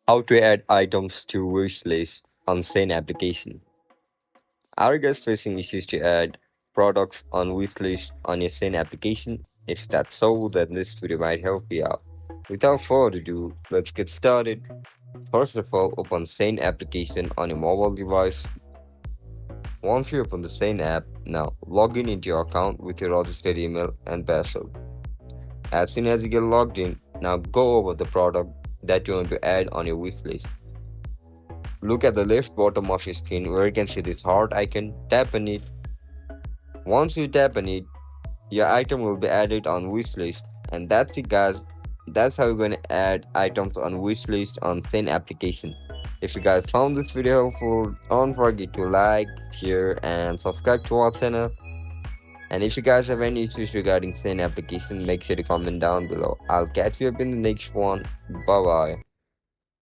How to add items to wish list on Shein application. Are you guys facing issues to add products on wish list on your Shein application? If that's so, then this video might help you out. Without further ado, let's get started. First of all, open Shein application on your mobile device. Once you open the Shein app, now log in into your account with your registered email and password. As soon as you get logged in, now go over the product that you want to add on your wish list. Look at the left bottom of your screen where you can see this heart icon. Tap on it. Once you tap on it, your item will be added on wishlist. And that's it, guys. That's how you're going to add items on wishlist on Shein application. If you guys found this video helpful, don't forget to like, share, and subscribe to our channel. And if you guys have any issues regarding Shein application, make sure to comment down below. I'll catch you up in the next one. Bye bye.